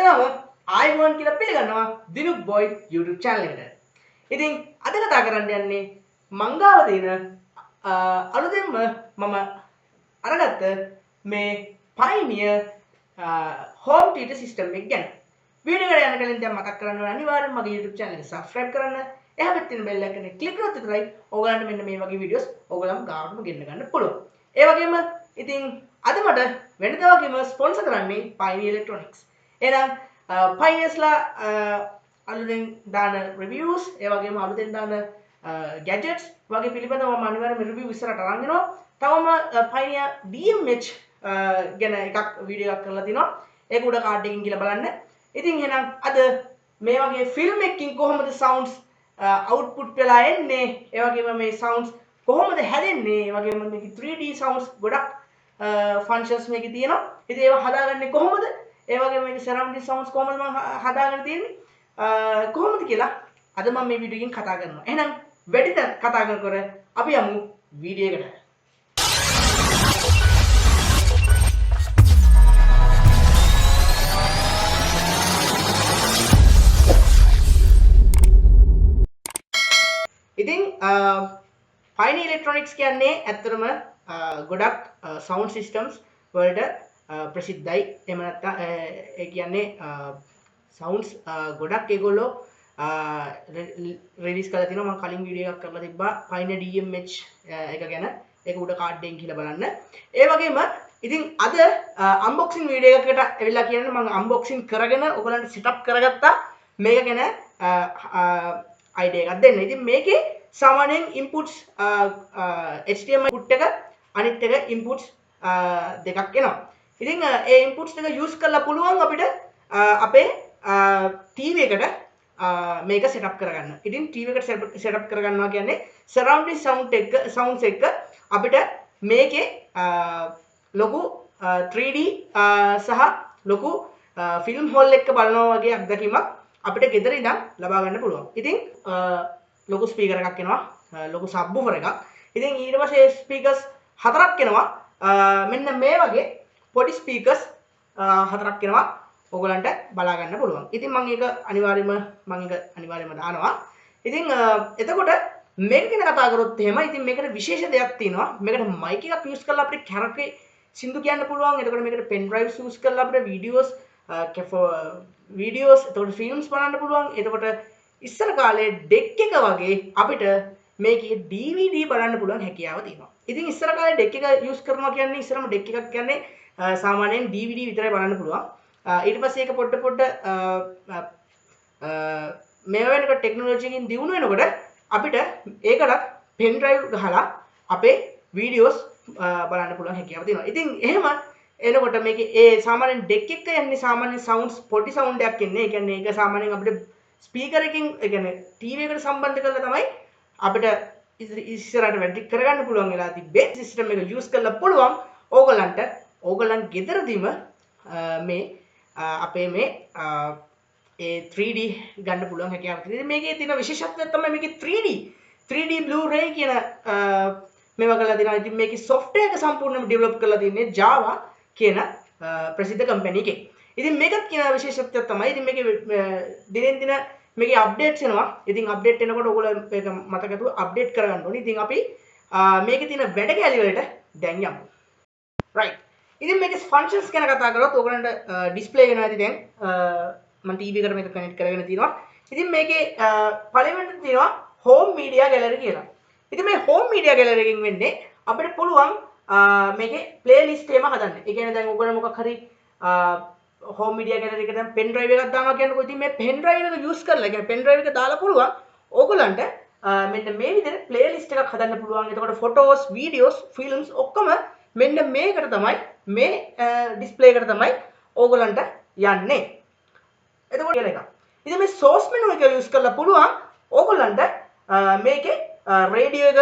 හැමදෙනාම ආයිබෝන් කියලා පිළිගන්නවා දිනුක් බොයි YouTube channel එකට. ඉතින් අද කතා කරන්න යන්නේ මංගාව තියෙන අලුතෙන්ම මම අරගත්ත මේ Pioneer home theater system එක ගැන. වීඩියෝ එකට යන්න කලින් දැන් මතක් කරන්න ඕනේ අනිවාර්යෙන්ම මගේ YouTube channel එක subscribe කරන්න. එහා පැත්තේ තියෙන bell icon එක click කරොත් විතරයි ඕගලන්ට මෙන්න මේ වගේ videos ඕගලම ගාවටම ගෙන්න ගන්න පුළුවන්. ඒ වගේම ඉතින් අද මට වෙනදා වගේම ස්පොන්සර් කරන්නේ Pioneer Electronics. එහෙනම් Pioneersලා අලුතෙන් දාන reviews ඒ වගේම අලුතෙන් දාන gadgets වගේ පිළිබඳව මම අනිවාර්යයෙන්ම review ඉස්සරහට අරන් එනවා. තවම Pioneer DMH ගැන එකක් වීඩියෝ එකක් කරලා තිනවා. ඒක උඩ කාඩ් එකකින් කියලා බලන්න. ඉතින් එහෙනම් අද මේ වගේ ෆිල්ම් එකකින් කොහොමද sounds output වෙලා එන්නේ? ඒ වගේම මේ sounds කොහොමද හැදෙන්නේ? ඒ වගේම මේක 3D sounds ගොඩක් functions මේකේ තියෙනවා. ඉතින් ඒවා හදාගන්නේ කොහොමද? ඒ වගේම මේක surrounding sounds කොහොමද මම හදාගෙන තියෙන්නේ? කොහොමද කියලා අද මම මේ වීඩියෝ එකකින් කතා කරනවා. එහෙනම් වැඩිද කතා කර අපි යමු වීඩියෝ එකට. ඉතින් Pioneer Electronics කියන්නේ ඇත්තටම ගොඩක් sound systems වලට ප්‍රසිද්ධයි. එහෙම නැත්නම් ඒ කියන්නේ sounds ගොඩක් ඒගොල්ලෝ රිලීස් කරලා තිනවා. මම කලින් වීඩියෝ එකක් කරලා තිබ්බා Pioneer DMH එක ගැන. ඒක උඩ කාඩ් එකෙන් කියලා බලන්න. ඒ වගේම ඉතින් අද unboxing වීඩියෝ එකකට ඇවිල්ලා කියන්නේ මම unboxing කරගෙන ඔයගලන්ට setup කරගත්තා. මේක ගැන idea එකක් දෙන්න. ඉතින් මේකේ සාමාන්‍යයෙන් inputs HDMI input එක අනිත් එක inputs දෙකක් එනවා. ඉතින් ඒ inputs දෙක use කරලා පුළුවන් අපිට අපේ TV එකට මේක setup කරගන්න. ඉතින් TV එකට setup කරගන්නවා කියන්නේ surrounding sounds එක අපිට මේකේ ලොකු 3D සහ ලොකු film hall එකක බලනවා වගේ අත්දැකීමක් අපිට ගෙදර ඉඳන් ලබා ගන්න පුළුවන්. ඉතින් ලොකු ස්පීකර් එකක් එනවා, ලොකු සබ්වූෆර් එකක්. ඉතින් ඊට පස්සේ ස්පීකර්ස් හතරක් එනවා. මෙන්න මේ වගේ පොඩි ස්පීකර්ස් හතරක් එනවා. ඕගලන්ට බලා ගන්න පුළුවන්. ඉතින් මම ඒක අනිවාර්යයෙන්ම දානවා. ඉතින් එතකොට මේක ගැන කතා කරොත් එහෙම ඉතින් මේකට විශේෂ දෙයක් තියෙනවා. මේකට මයික් එකක් යූස් කරලා අපිට කැරකේ සින්දු කියන්න පුළුවන්. එතකොට මේකට පෙන් ඩ්‍රයිව්ස් යූස් කරලා අපිට වීඩියෝස් එතකොට ෆිල්ම්ස් බලන්න පුළුවන්. එතකොට ඉස්සර කාලේ ඩෙක් එක වගේ අපිට මේකේ DVD බලන්න පුළුවන් හැකියාව තියෙනවා. ඉතින් ඉස්සර කාලේ ඩෙක් එක යූස් කරනවා කියන්නේ ඉස්සරම ඩෙක් එකක් කියන්නේ සාමාන්‍යයෙන් DVD විතරයි බලන්න පුළුවන්. ඊට පස්සේ ඒක පොඩ මේ වෙනකොට ටෙක්නොලොජි එකකින් දියුණු වෙනකොට අපිට ඒකට පෙන් ඩ්‍රයිව් ගහලා අපේ වීඩියෝස් බලන්න පුළුවන් හැකියාව තියෙනවා. ඉතින් එහෙම එනකොට මේකේ ඒ සාමාන්‍යයෙන් ඩෙක් එක යන්නේ සාමාන්‍ය sounds පොඩි sound එකක් එන්නේ. ඒ කියන්නේ ඒක සාමාන්‍යයෙන් අපිට ස්පීකර් එකකින් ඒ කියන්නේ ටීවී එකට සම්බන්ධ කරලා තමයි අපිට ඉස්සරහට වැඩි කරගන්න පුළුවන් වෙලා තිබ්බේ. සිස්ටම් එක යූස් කරලා පුළුවන් ඕගලන් ගෙදරදීම මේ අපේ මේ ඒ 3D ගන්න පුළුවන් හැකියාවක් තියෙනවා. මේකේ තියෙන විශේෂත්වය තමයි මේකේ 3D Blu-ray කියන මේවා කරලා තියෙනවා. ඉතින් මේකේ software එක සම්පූර්ණයෙන්ම develop කරලා තියෙන්නේ Java කියන ප්‍රසිද්ධ කම්පැනි එකේ. ඉතින් මේකත් කියන විශේෂත්වය තමයි ඉතින් මේකේ දිනෙන් දින මේකේ අප්ඩේට්ස් එනවා. ඉතින් අප්ඩේට් එනකොට ඔයගොල්ලෝ මේක මතකතුව අප්ඩේට් කරගන්න ඕනේ. ඉතින් අපි මේකේ තියෙන වැඩ කැලි වලට දැන් යමු. right. ඉතින් මේකේ functions ගැන කතා කරොත් ඔයගලන්ට display වෙනවා ඇති දැන් මම TV එකට මේක කනෙක්ට් කරගෙන තියෙනවා. ඉතින් මේකේ පළවෙනිට තියෙනවා home media gallery කියලා. ඉතින් මේ home media gallery එකෙන් වෙන්නේ අපිට පුළුවන් මේකේ playlist එකම හදන්න. ඒ කියන්නේ දැන් ඔයගොල්ලෝ මොකක් හරි home media gallery එකට දැන් pen drive එකක් දානවා කියනකොට ඉතින් මේ pen drive එක use කරලා ඒ කියන්නේ pen drive එක දාලා පුළුවන් ඕගොල්ලන්ට මෙන්න මේ විදිහට playlist එකක් හදන්න පුළුවන්. එතකොට photos, videos, films ඔක්කොම මෙන්න මේකට තමයි මේ display එකට තමයි ඕගොල්ලන්ට යන්නේ. එතකොට කියලා එකක්. ඉතින් මේ source menu එක use කරලා පුළුවන් ඕගොල්ලන්ට මේකේ radio එක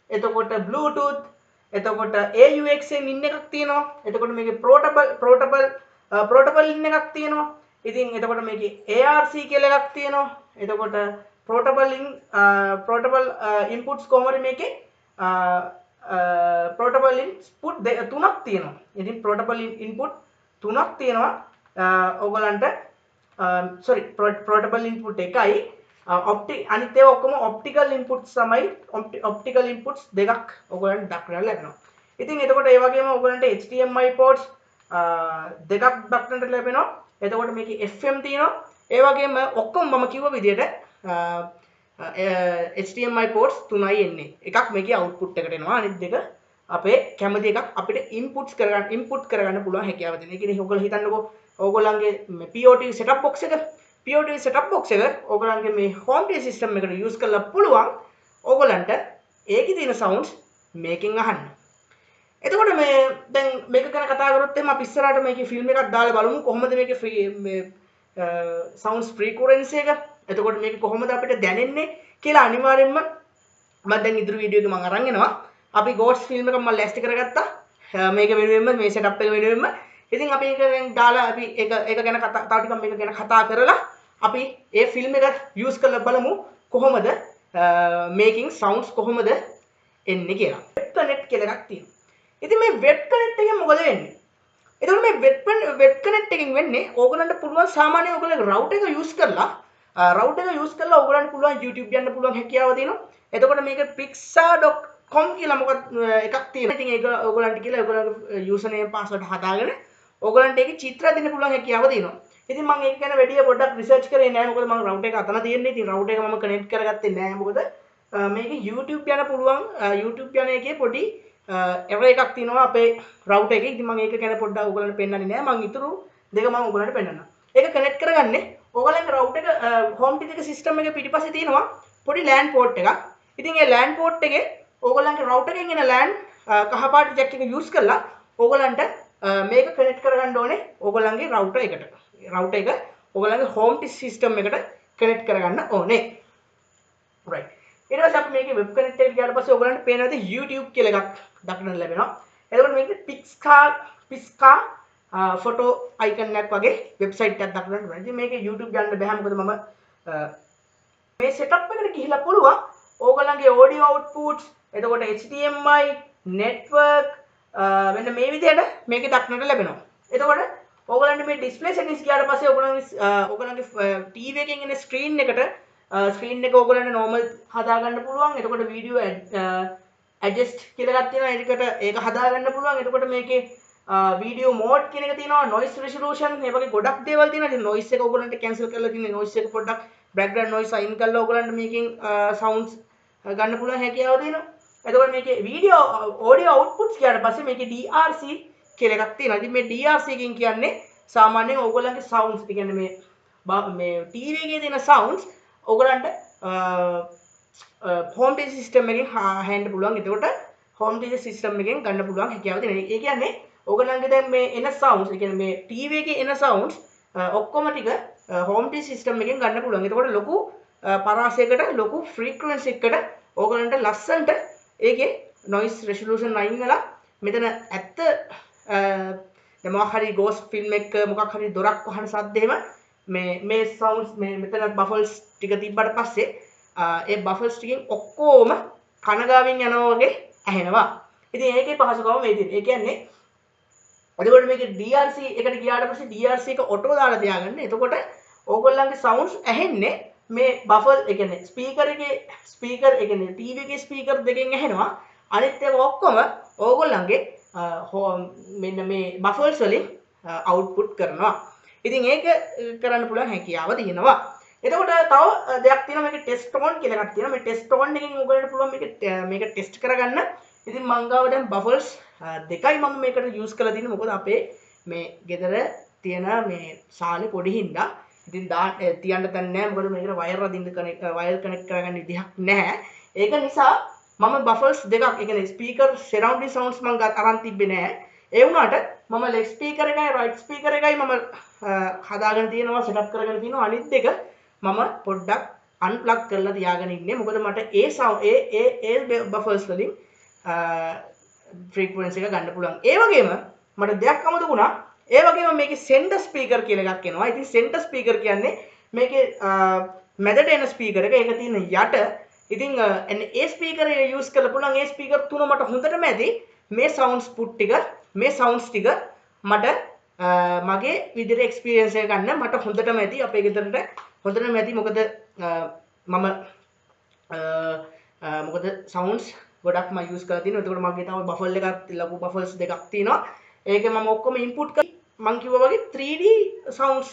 එතකොට bluetooth එතකොට AUX එකෙන් ඉන්න එකක් තියෙනවා. එතකොට මේකේ portable ඉන්න එකක් තියෙනවා. ඉතින් එතකොට මේකේ ARC කියලා එකක් තියෙනවා. එතකොට portable inputs කොහොමද මේකේ portable input තුනක් තියෙනවා. ඉතින් portable input තුනක් තියෙනවා. ඕගලන්ට sorry portable input එකයි අනිත් ඒවා ඔක්කොම optical inputs තමයි optical inputs දෙකක් ඔයගොල්ලන්ට දක්වන්න ලැබෙනවා. ඉතින් එතකොට ඒ වගේම ඔයගොල්ලන්ට HDMI ports දෙකක් දක්වන්නට ලැබෙනවා. එතකොට මේකේ FM තියෙනවා. ඒ වගේම ඔක්කොම මම කිව්ව විදිහට HDMI ports 3යි එන්නේ. එකක් මේකේ output එකට එනවා. අනිත් දෙක අපේ කැමති එකක් අපිට input කරගන්න පුළුවන් හැකියාව තියෙනවා. ඒ කියන්නේ ඔයගොල්ලෝ හිතන්නකෝ ඔයගොල්ලන්ගේ POTV setup box එක ඔයගොල්ලන්ගේ මේ home TV system එකට use කරලා පුළුවන් ඔයගොල්ලන්ට ඒකේ තියෙන sounds මේකෙන් අහන්න. එතකොට මේ දැන් මේක ගැන කතා කරොත් එහම අපි ඉස්සරහට මේකේ ෆිල්ම් එකක් දාලා බලමු කොහොමද මේකේ මේ sounds frequency එක. එතකොට මේක කොහොමද අපිට දැනෙන්නේ කියලා අනිවාර්යෙන්ම මම දැන් ඉදිරි වීඩියෝ එක මම අරන් එනවා. අපි ghost film එකක් මම ලෑස්ති කරගත්තා. මේක වෙනුවෙන්ම මේ setup එක වෙනුවෙන්ම. ඉතින් අපි ඒක දැන් දාලා අපි ඒක ගැන තව ටිකක් මේක ගැන කතා කරලා අපි ඒ ෆිල්ම් එක use කරලා බලමු කොහොමද making sounds කොහොමද එන්නේ කියලා. web connect කියලා එකක් තියෙනවා. ඉතින් මේ web connect එකෙන් මොකද වෙන්නේ? එතකොට මේ web connect එකෙන් වෙන්නේ ඕගොල්ලන්ට පුළුවන් සාමාන්‍යයෙන් ඕගොල්ලෝ router එක use කරලා ඕගොල්ලන්ට පුළුවන් YouTube යන්න පුළුවන් හැකියාව තියෙනවා. එතකොට මේක pixar.com කියලා මොකක් එකක් තියෙනවා. ඉතින් ඒක ඕගොල්ලන්ට කියලා ඕගොල්ලන්ගේ username password හදාගෙන ඕගොල්ලන්ට ඒකේ චිත්‍ර දෙන්න පුළුවන් හැකියාව තියෙනවා. ඉතින් මම ඒක ගැන වැඩි පොඩ්ඩක් රිසර්ච් කරේ නෑ. මොකද මම router එක අතන තියෙන්නේ. ඉතින් router එක මම connect කරගත්තේ නෑ. මොකද මේකේ YouTube යන පුළුවන් YouTube යන එකේ පොඩි error එකක් තියෙනවා අපේ router එකේ. ඉතින් මම ඒක ගැන පොඩ්ඩක් ඕගොල්ලන්ට පෙන්නන්නේ නෑ. මම ඊටු දෙක මම ඕගොල්ලන්ට පෙන්නන්නම්. ඒක connect කරගන්නේ ඕගොල්ලන්ගේ router එක home TV system එකේ පිටිපස්සේ තියෙනවා පොඩි LAN port එකක්. ඉතින් ඒ LAN port එකේ ඕගොල්ලන්ගේ router එකෙන් එන LAN කහපාට jack එක use කරලා ඕගොල්ලන්ට මේක connect කරගන්න ඕනේ ඕගොල්ලන්ගේ router එකට. router එක ඕගොල්ලන්ගේ home TV system එකට connect කරගන්න ඕනේ. right. ඊට පස්සේ අපි මේකේ web connect එකට ගියාට පස්සේ ඕගොල්ලන්ට පේනවා ඉතින් YouTube කියලා එකක් දක්වන්න ලැබෙනවා. එතකොට මේකේ Pixar photo icon එකක් වගේ website එකක් දක්වන්න පුළුවන්. ඉතින් මේකේ YouTube යන්න බෑ මොකද මම මේ setup එකට ගිහිල්ලා පුළුවන් ඕගොල්ලන්ගේ audio outputs එතකොට HDMI network මෙන්න මේ විදිහට මේක දක්නට ලැබෙනවා. එතකොට ඕගොල්ලන්ට මේ display settings ගියාට පස්සේ ඕගොල්ලන්ගේ TV එකකින් එන screen එකට screen එක ඕගොල්ලන්ට normal හදා ගන්න පුළුවන්. එතකොට video adjust කියලා එකක් තියෙනවා. ඒක හදා ගන්න පුළුවන්. එතකොට මේකේ video mode කියන එක තියෙනවා. noise resolution මේ වගේ ගොඩක් දේවල් තියෙනවා. ඉතින් noise එක ඕගොල්ලන්ට cancel කරලා තියෙනවා. noise එක පොඩ්ඩක් background noise අයින් කරලා ඕගොල්ලන්ට මේකෙන් sounds ගන්න පුළුවන් හැකියාව තියෙනවා. එතකොට මේකේ video audio outputs ගියාට පස්සේ මේකේ DRC කියලා එකක් තියෙනවා. ඉතින් මේ DRC එකෙන් කියන්නේ සාමාන්‍යයෙන් ඕගොල්ලන්ගේ sounds ඒ කියන්නේ මේ TV එකේ තියෙන sounds ඕගොල්ලන්ට home TV system එකෙන් හෑන්න පුළුවන්. එතකොට home TV system එකෙන් ගන්න පුළුවන් හැකියාව තියෙනවා. ඒ කියන්නේ ඕගොල්ලන්ගේ දැන් මේ එන sounds ඒ කියන්නේ මේ TV එකේ එන sounds ඔක්කොම ටික home TV system එකෙන් ගන්න පුළුවන්. එතකොට ලොකු පරාසයකට ලොකු frequency එකකට ඕගොල්ලන්ට ලස්සනට ඒකේ noise resolution අයින් වෙලා මෙතන ඇත්ත දැන් මොකක් හරි ghost film එක මොකක් හරි දොරක් වහන සද්ද එහෙම මේ sounds මේ මෙතන buffers ටික තිබ්බට පස්සේ ඒ buffers ටිකෙන් ඔක්කොම කනගාවෙන් යනවා වගේ ඇහෙනවා. ඉතින් ඒකේ පහසුකම මේ තියෙන්නේ. ඒ කියන්නේ එතකොට මේකේ DRC එකට ගියාට පස්සේ DRC එක ඔටෝ දාලා තියාගන්න. එතකොට ඕගොල්ලන්ගේ sounds ඇහෙන්නේ මේ buffer ඒ කියන්නේ speaker ඒ කියන්නේ TV එකේ speaker දෙකෙන් ඇහෙනවා. අනිත් ඒවා ඔක්කොම ඕගොල්ලන්ගේ මෙන්න මේ buffers වලින් output කරනවා. ඉතින් ඒක කරන්න පුළුවන් හැකියාව තියෙනවා. එතකොට තව දෙයක් තියෙනවා මේකේ test tone කියලා එකක් තියෙනවා. මේ test tone එකෙන් ඔයගොල්ලන්ට පුළුවන් මේක test කරගන්න. ඉතින් මං ගාව දැන් buffers දෙකයි මම මේකට use කරලා තියෙන්නේ. මොකද අපේ මේ ගෙදර තියෙන මේ සාලේ පොඩි හින්දා ඉතින් තියන්න තැන නැහැ. මොකද මේකට wire අදින්න wire connect කරගන්න විදිහක් නැහැ. ඒක නිසා මම buffers දෙකක් ඒ කියන්නේ speaker surrounding sounds මම අරන් තිබ්බේ නැහැ. ඒ වුණාට මම left speaker එකයි right speaker එකයි මම හදාගෙන තියෙනවා setup කරගෙන තියෙනවා. අනිත් දෙක මම පොඩ්ඩක් unplug කරලා තියාගෙන ඉන්නේ. මොකද මට ඒ sound ඒ buffers වලින් frequency එක ගන්න පුළුවන්. ඒ වගේම මට දෙයක් අමතක වුණා. ඒ වගේම මේකේ center speaker කියලා එකක් එනවා. ඉතින් center speaker කියන්නේ මේකේ මැදට එන speaker එක. ඒක තියෙන යට. ඉතින් ඒ speaker එක use කරලා පුළුවන්. ඒ speaker තුන මට හොඳටම ඇති. මේ sounds ටික මට මගේ විදිහට එක්ස්පීරියන්ස් එක ගන්න මට හොඳටම ඇති අපේ ගෙදරට හොඳටම ඇති මොකද මම මොකද සවුන්ඩ්ස් ගොඩක් මම යූස් කරලා තියෙනවා. එතකොට මගේ තව බෆල් එකක් ලොකු බෆල්ස් දෙකක් තියෙනවා. ඒක මම ඔක්කොම ඉන්පුට් කරලා මම කිව්වා වගේ 3D sounds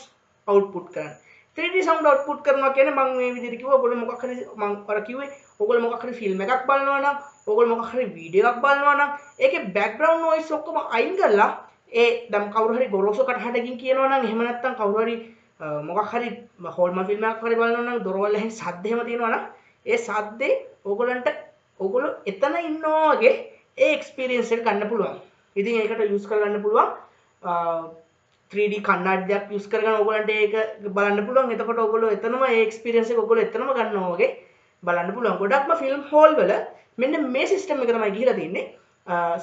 output කරන්න. 3D sound output කරනවා කියන්නේ මම මේ විදිහට කිව්වා ඔයගොල්ලෝ මොකක් හරි මම අර කිව්වේ ඔයගොල්ලෝ මොකක් හරි ෆිල්ම් එකක් බලනවා නම් ඔයගොල්ලෝ මොකක් හරි වීඩියෝ එකක් බලනවා නම් ඒකේ බෑග්ග්‍රවුන්ඩ් නොයිස් ඔක්කොම අයින් කරලා ඒ දැන් කවුරු හරි ගොරෝසු කටහඬකින් කියනවා නම් එහෙම නැත්නම් කවුරු හරි මොකක් හරි හෝල්මන් ෆිල්ම් එකක් හරි බලනවා නම් දොරවල් ඇහෙන සද්ද එහෙම තියෙනවා නම් ඒ සද්දේ ඔයගොල්ලෝ එතන ඉන්නවා වගේ ඒ එක්ස්පීරියන්ස් එක ගන්න පුළුවන්. ඉතින් ඒකට යූස් කරගන්න පුළුවන් 3D කන්නඩියක් යූස් කරගෙන ඔයගොල්ලන්ට ඒක බලන්න පුළුවන්. එතකොට ඔයගොල්ලෝ එතනම ඒ එක්ස්පීරියන්ස් එක ඔයගොල්ලෝ එතනම ගන්නවා වගේ බලන්න පුළුවන්. ගොඩක්ම ෆිල්ම් හෝල් වල මෙන්න මේ සිස්ටම් එක තමයි ගිහිලා තියෙන්නේ.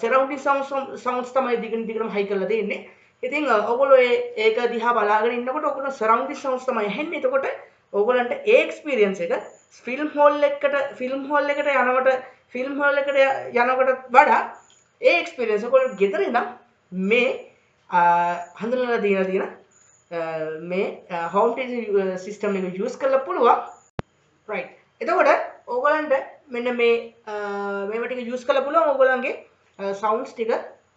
සරවුන්ඩින් සවුන්ඩ්ස් තමයි දිගටම හයි කරලා තියෙන්නේ. ඉතින් ඔයගොල්ලෝ ඒක දිහා බලාගෙන ඉන්නකොට ඔයගොල්ලෝ සරවුන්ඩින් සවුන්ඩ්ස් තමයි ඇහෙන්නේ. එතකොට ඔයගොල්ලන්ට ඒ එක්ස්පීරියන්ස් එක ෆිල්ම් හෝල් එකට යනකොට වඩා ඒ එක්ස්පීරියන්ස් ඔයගොල්ලෝ ගෙදර ඉඳන් මේ හඳුනලා තියෙන මේ හෝම් තියේටර් සිස්ටම් එක යූස් කරලා පුළුවන්. රයිට්. එතකොට ඕගොල්ලන්ට මෙන්න මේව ටික යූස් කරලා පුළුවන් ඕගොල්ලන්ගේ සවුන්ඩ්ස් ටික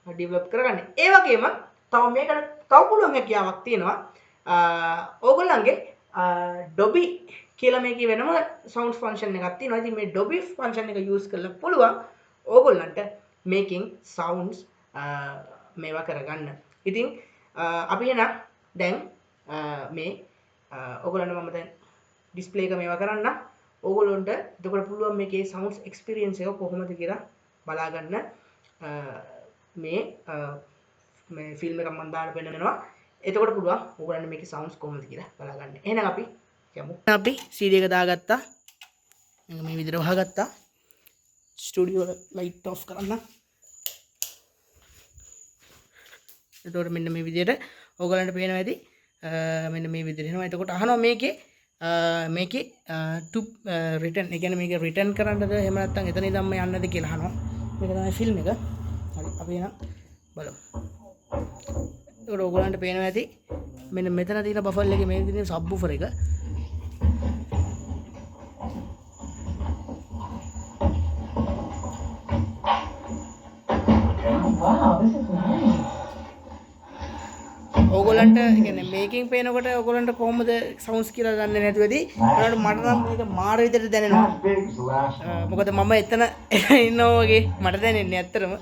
ඩෙවලොප් කරගන්න. ඒ වගේම තව මේකට තව පුළුවන් හැකියාවක් තියෙනවා. ඕගොල්ලන්ගේ Dolby කියලා මේකේ වෙනම සවුන්ඩ් ෆන්ක්ෂන් එකක් තියෙනවා. ඉතින් මේ Dolby ෆන්ක්ෂන් එක යූස් කරලා පුළුවන් ඕගොල්ලන්ට මේකින් සවුන්ඩ්ස් මේවා කරගන්න. ඉතින් අපි එහෙනම් දැන් මේ ඕගොල්ලන්ට මම දැන් ඩිස්ප්ලේ එක මේවා කරන්න. ඕගොල්ලන්ට එතකොට පුළුවන් මේකේ සවුන්ඩ්ස් එක්ස්පීරියන්ස් එක කොහොමද කියලා බලා ගන්න. මේ ෆිල්ම් එකක් මම දාලා පෙන්නනවා. එතකොට පුළුවන් ඕගොල්ලන්ට මේකේ සවුන්ඩ්ස් කොහොමද කියලා බලා ගන්න. එහෙනම් අපි යමු. අපි CD එක දාගත්තා. මේ විදිහට වහගත්තා. ස්ටුඩියෝ ලයිට් ඔෆ් කරන්න. එතකොට මෙන්න මේ විදිහට ඕගොල්ලන්ට පේනවා ඇති. මෙන්න මේ විදිහට එනවා. එතකොට අහනවා මේකේ to return ඒ කියන්නේ මේක රිටර්න් කරන්නද එහෙම නැත්නම් එතන ඉඳන් මේ යන්නද කියලා අහනවා. මේක තමයි ෆිල්ම් එක. හරි අපි එහෙනම් බලමු. එතකොට ඕගොල්ලන්ට පේනවා ඇති. මෙන්න මෙතන තියෙන බෆල් එකේ මේ විදිහේ සබ් වූෆර් එක. Wow, this is nice. ඕගොල්ලන්ට කියන්නේ මේකෙන් පේනකොට ඕගොල්ලන්ට කොහොමද සවුන්ඩ්ස් කියලා දන්නේ නැතුව ඇති. ඒකට මට නම් මේක මාර විදිහට දැනෙනවා. මොකද මම එතන ඉන්නවා වගේ මට දැනෙන්නේ ඇත්තටම.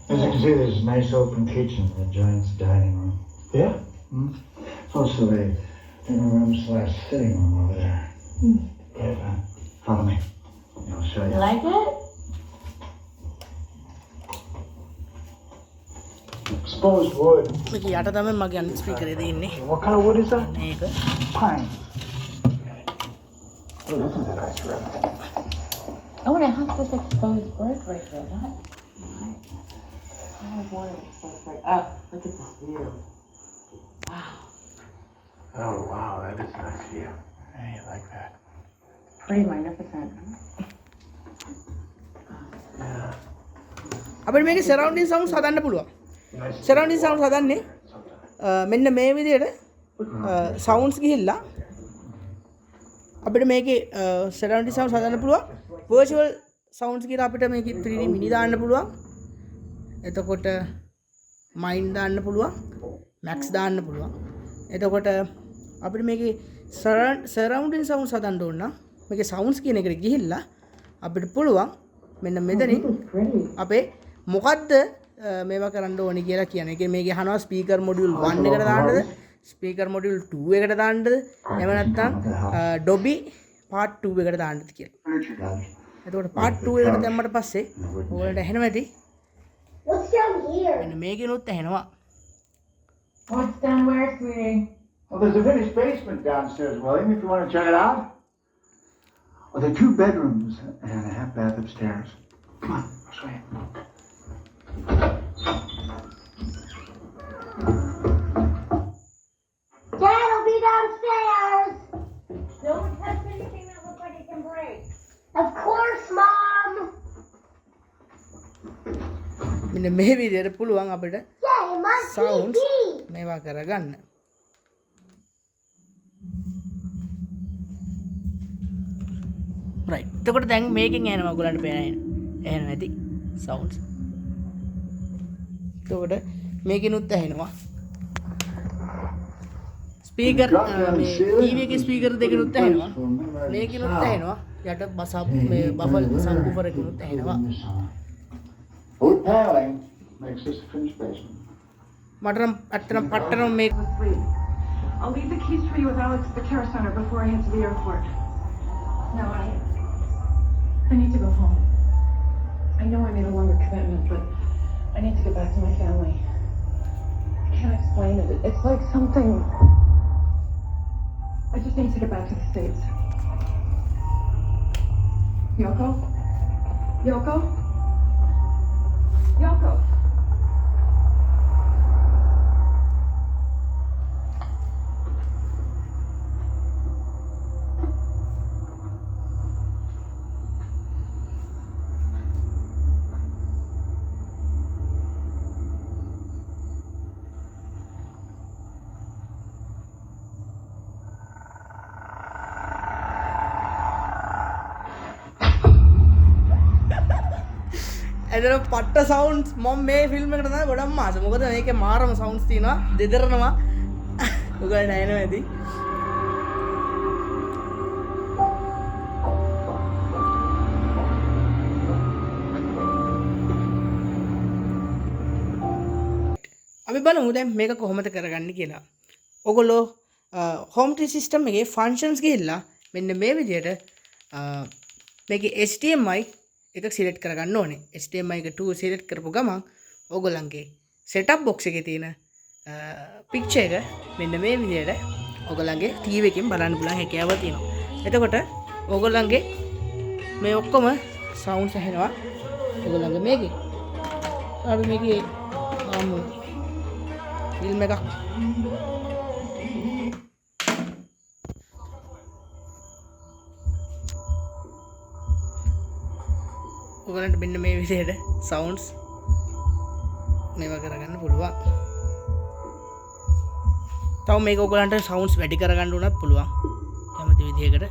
As you can see, there's a nice open kitchen, the giant's dining room. Yeah? Also a dinner room / sitting room over there. Yeah, follow me. I'll show you. You like it? Exposed wood. මේක යට තමයි මගේ අනිත් speaker එකේ තියෙන්නේ. What kind of wood is that? මේක Pine. Oh, this is a nice room. Oh, and it has this exposed brick right there. That nice. I want an exposed brick. Oh, look at this view. Wow. Oh, wow, that is a nice view. Hey, you like that? Pretty magnificent. Yeah. අපිට මේකේ සරවුන්ඩින් sounds හදන්න පුළුවන්. සරවුන්ඩින් sounds හදන්නේ මෙන්න මේ විදිහට sounds ගිහිල්ලා අපිට මේකේ සරවුන්ඩින් සවුන්ඩ්ස් හදන්න පුළුවන්. වර්චුවල් සවුන්ඩ්ස් කියලා අපිට මේකේ 3D මිනි දාන්න පුළුවන්. එතකොට මයින් දාන්න පුළුවන්. මැක්ස් දාන්න පුළුවන්. එතකොට අපිට මේකේ සරවුන්ඩින් සවුන්ඩ්ස් හදන්න ඕන නම් මේකේ සවුන්ඩ්ස් කියන එකට ගිහිල්ලා අපිට පුළුවන් මෙන්න මෙතනින් අපේ මොකද්ද මේවා කරන්න ඕනේ කියලා කියන්නේ. ඒ මේකේ අහනවා ස්පීකර් මොඩියුල් 1 එකට දාන්නද ස්පීකර් මොඩියුල් 2 එකට දාන්නද එහෙම නැත්නම් Dolby part 2 එකට දාන්නද කියලා. එතකොට part 2 එකට දැම්මට පස්සේ ඔයාලට ඇහෙනවා ඇති. What's down here? මෙන්න මේකිනුත් ඇහෙනවා. What's down where, sweetie? Well, there's a finished basement downstairs, William, if you want to check it out. Well, there are 2 bedrooms and a half bath upstairs. Come on, I'll show you. Dad will be downstairs. Don't touch anything that looks like it can break. Of course, Mom. මෙන්න මේ විදිහට පුළුවන් අපිට Yeah, it must Sounds. be. මේවා කරගන්න. right. එතකොට දැන් මේකෙන් එනවා ඔයගලන්ට පේන එහෙම නැති sounds. එතකොට මේකිනුත් ඇහෙනවා. ස්පීකර් මේ ටීවී එකේ ස්පීකර් දෙකනුත් ඇහෙනවා. මේකිනුත් ඇහෙනවා. යට බසප් මේ බෆල් සබ්වූෆර් එකනුත් ඇහෙනවා. Wood paneling makes this a finished basement. මට නම් අත්තනම් පට්ටනම් මේ I'll leave the keys for you with Alex at the care center before I head to the airport. No, I need to go home. I know I made a longer commitment, but I need to get back to my family. I can't explain it. It's like something. I just need to get back to the States. Yoko? Yoko? Yoko? ඇදර පට්ට sounds මම මේ film එකට තමයි ගොඩක් මාස. මොකද මේකේ මාරම sounds තියෙනවා. දෙදරනවා. ඔයගොල්ලෝ නෑනෝ ඇති. අපි බලමු දැන් මේක කොහොමද කරගන්නේ කියලා. ඔයගොල්ලෝ හෝම් ටී සිස්ටම් එකේ ෆන්ක්ෂන්ස් ගිහිල්ලා මෙන්න මේ විදිහට මේකේ HDMI එක සිලෙක්ට් කරගන්න ඕනේ. HDMI එක 2 සිලෙක්ට් කරපු ගමන් ඕගොල්ලන්ගේ setup box එකේ තියෙන picture එක මෙන්න මේ විදිහට ඕගොල්ලන්ගේ TV එකෙන් බලන්න පුළුවන් හැකියාව තියෙනවා. එතකොට ඕගොල්ලන්ගේ මේ ඔක්කොම sounds ඇහෙනවා. ඕගොල්ලන්ගේ මේකේ අපි මේකේ ෆිල්ම් එකක් ඔයගලන්ට මෙන්න මේ විදිහට sounds මේවා කරගන්න පුළුවන්. තව මේක ඔයගලන්ට sounds වැඩි කරගන්න උනත් පුළුවන්. කැමති විදිහකට.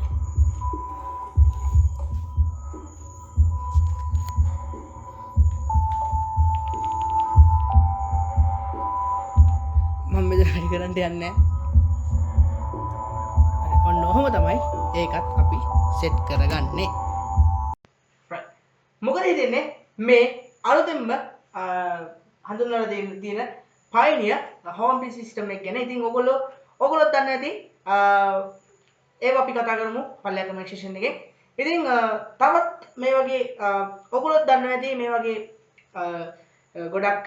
මම මෙතන වැඩි කරන්න යන්නේ නැහැ. හරි ඔන්න ඔහොම තමයි ඒකත් අපි සෙට් කරගන්නේ. මොකද හිතන්නේ මේ අලුතෙන්ම හඳුන්වලා තියෙන පයනියර් හෝම් ටී සිස්ටම් එක ගැන. ඉතින් ඔයගොල්ලෝ දන්නේ නැති ඒව අපි කතා කරමු පල්ලෙය කමෙන්ට් සෙක්ෂන් එකේ. ඉතින් තවත් මේ වගේ ඔයගොල්ලෝ දන්නේ නැති මේ වගේ ගොඩක්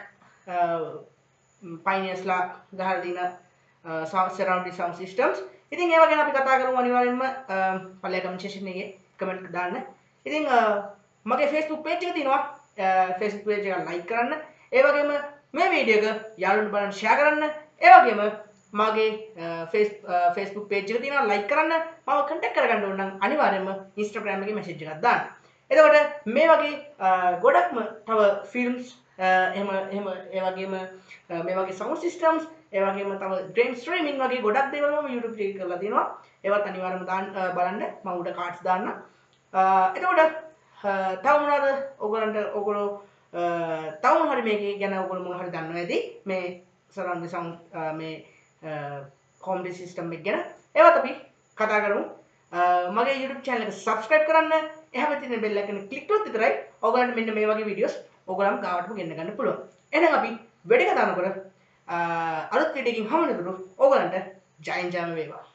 පයනියර්ස්ලා ගහලා දින surrounding sound systems. ඉතින් ඒව ගැන අපි කතා කරමු අනිවාර්යෙන්ම පල්ලෙය කමෙන්ට් සෙක්ෂන් එකේ කමෙන්ට් දාන්න. ඉතින් මගේ Facebook page එක තියෙනවා. Facebook page එක like කරන්න. ඒ වගේම මේ වීඩියෝ එක යාළුවන්ට බලන්න share කරන්න. ඒ වගේම මගේ Facebook page එක තියෙනවා like කරන්න. මම contact කරගන්න ඕන නම් අනිවාර්යයෙන්ම Instagram එකේ message එකක් දාන්න. එතකොට මේ වගේ ගොඩක්ම තව films එහෙම ඒ වගේම මේ වගේ sound systems ඒ වගේම තව dream streaming වගේ ගොඩක් දේවල් මම YouTube එකේ කරලා තියෙනවා. ඒවත් අනිවාර්යයෙන්ම බලන්න. මම උඩ cards දාන්න. එතකොට තව මොනවද ඔයගොල්ලෝ තව මොන හරි මේකේ ගැන ඔයගොල්ලෝ මොන හරි දන්නවා ඇති මේ surround sound මේ home system එක ගැන ඒවත් අපි කතා කරමු. මගේ YouTube channel එක subscribe කරන්න. එහම තියෙන bell icon එක click කරොත් විතරයි ඔයගොල්ලන්ට මෙන්න මේ වගේ videos ඔයගොල්ලන් ගාවටම ගෙන්න ගන්න පුළුවන්. එහෙනම් අපි වැඩි කතා නොකර අලුත් වීඩියෝ එකකින් හමු වෙනතුරු ඔයගොල්ලන්ට ජයෙන් ජයම වේවා.